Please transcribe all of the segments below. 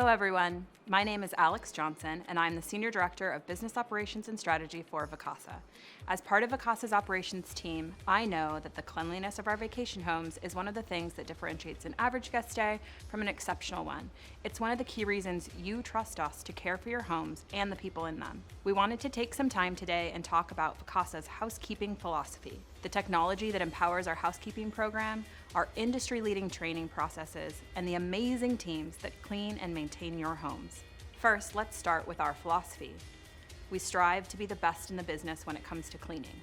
everyone. My name is Alex Johnson, and I'm the Senior Director of Business Operations and Strategy for Vacasa. As part of Vacasa's operations team, I know that the cleanliness of our vacation homes is one of the things that differentiates an average guest stay from an exceptional one. It's one of the key reasons you trust us to care for your homes and the people in them. We wanted to take some time today and talk about Vacasa's Housekeeping Philosophy, the technology that empowers our housekeeping program, our industry-leading training processes, and the amazing teams that clean and maintain your homes. First, let's start with our philosophy. We strive to be the best in the business when it comes to cleaning.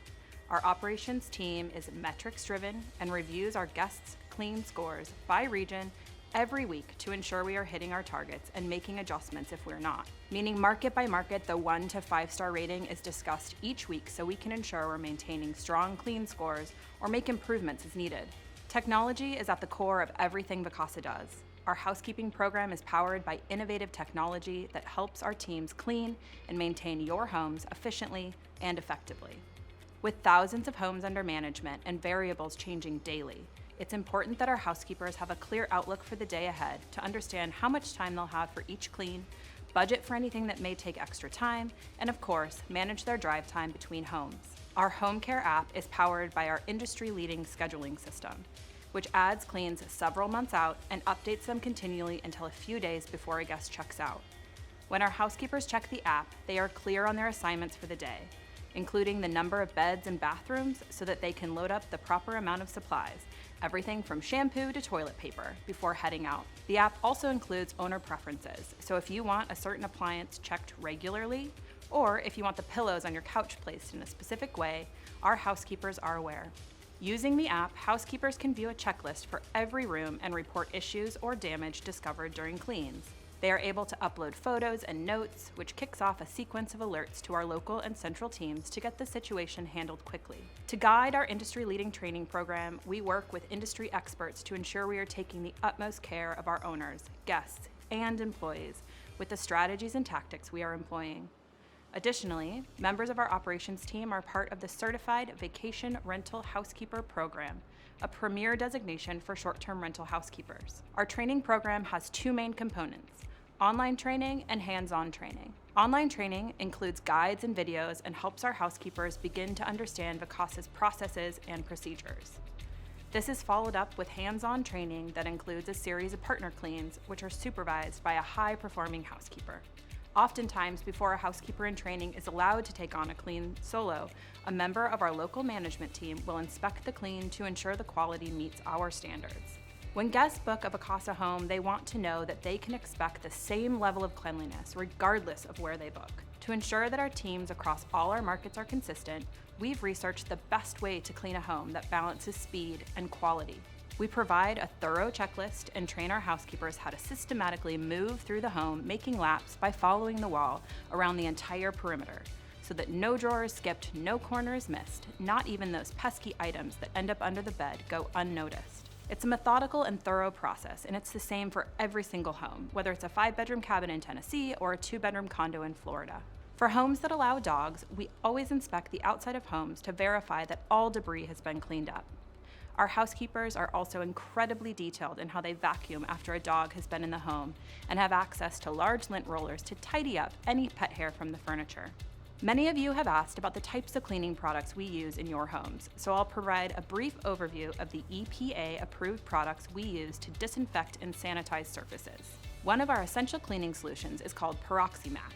Our operations team is metrics-driven and reviews our guests' clean scores by region every week to ensure we are hitting our targets and making adjustments if we're not. Meaning market by market, the 1 to 5 star rating is discussed each week so we can ensure we're maintaining strong clean scores or make improvements as needed. Technology is at the core of everything Vacasa does. Our housekeeping program is powered by innovative technology that helps our teams clean and maintain your homes efficiently and effectively. With thousands of homes under management and variables changing daily, it's important that our housekeepers have a clear outlook for the day ahead to understand how much time they'll have for each clean, budget for anything that may take extra time, and of course, manage their drive time between homes. Our home care app is powered by our industry-leading scheduling system, which adds cleans several months out and updates them continually until a few days before a guest checks out. When our housekeepers check the app, they are clear on their assignments for the day, including the number of beds and bathrooms so that they can load up the proper amount of supplies, everything from shampoo to toilet paper, before heading out. The app also includes owner preferences, so if you want a certain appliance checked regularly, or if you want the pillows on your couch placed in a specific way, our housekeepers are aware. Using the app, housekeepers can view a checklist for every room and report issues or damage discovered during cleans. They are able to upload photos and notes, which kicks off a sequence of alerts to our local and central teams to get the situation handled quickly. To guide our industry-leading training program, we work with industry experts to ensure we are taking the utmost care of our owners, guests, and employees with the strategies and tactics we are employing. Additionally, members of our operations team are part of the Certified Vacation Rental Housekeeper Program, a premier designation for short-term rental housekeepers. Our training program has 2 main components: online training and hands-on training. Online training includes guides and videos and helps our housekeepers begin to understand Vacasa's processes and procedures. This is followed up with hands-on training that includes a series of partner cleans, which are supervised by a high-performing housekeeper. Oftentimes, before a housekeeper in training is allowed to take on a clean solo, a member of our local management team will inspect the clean to ensure the quality meets our standards. When guests book a Vacasa home, they want to know that they can expect the same level of cleanliness regardless of where they book. To ensure that our teams across all our markets are consistent, we've researched the best way to clean a home that balances speed and quality. We provide a thorough checklist and train our housekeepers how to systematically move through the home, making laps by following the wall around the entire perimeter, so that no drawer is skipped, no corner is missed, not even those pesky items that end up under the bed go unnoticed. It's a methodical and thorough process, and it's the same for every single home, whether it's a 5-bedroom cabin in Tennessee or a 2-bedroom condo in Florida. For homes that allow dogs, we always inspect the outside of homes to verify that all debris has been cleaned up. Our housekeepers are also incredibly detailed in how they vacuum after a dog has been in the home and have access to large lint rollers to tidy up any pet hair from the furniture. Many of you have asked about the types of cleaning products we use in your homes, so I'll provide a brief overview of the EPA-approved products we use to disinfect and sanitize surfaces. One of our essential cleaning solutions is called Peroxymax.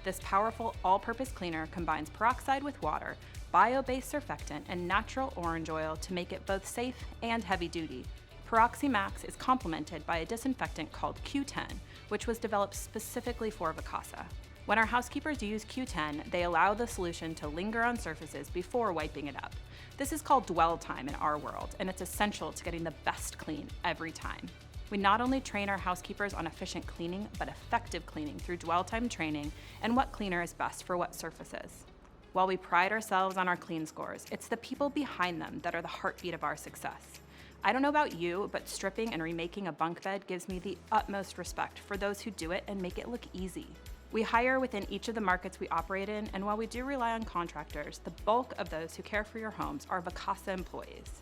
This powerful all-purpose cleaner combines peroxide with water, bio-based surfactant, and natural orange oil to make it both safe and heavy-duty. Peroxymax is complemented by a disinfectant called Q10, which was developed specifically for Vacasa. When our housekeepers use Q10, they allow the solution to linger on surfaces before wiping it up. This is called dwell time in our world, and it's essential to getting the best clean every time. We not only train our housekeepers on efficient cleaning, but effective cleaning through dwell time training and what cleaner is best for what surfaces. While we pride ourselves on our clean scores, it's the people behind them that are the heartbeat of our success. I don't know about you, but stripping and remaking a bunk bed gives me the utmost respect for those who do it and make it look easy. We hire within each of the markets we operate in, and while we do rely on contractors, the bulk of those who care for your homes are Vacasa employees.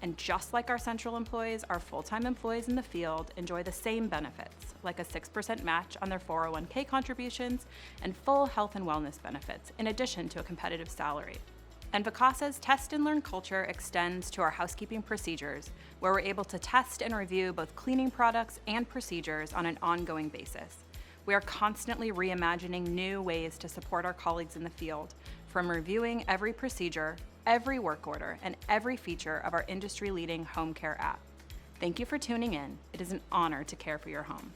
And just like our central employees, our full-time employees in the field enjoy the same benefits, like a 6% match on their 401k contributions and full health and wellness benefits, in addition to a competitive salary. And Vacasa's test and learn culture extends to our housekeeping procedures, where we're able to test and review both cleaning products and procedures on an ongoing basis. We are constantly reimagining new ways to support our colleagues in the field, from reviewing every procedure, every work order, and every feature of our industry-leading home care app. Thank you for tuning in. It is an honor to care for your home.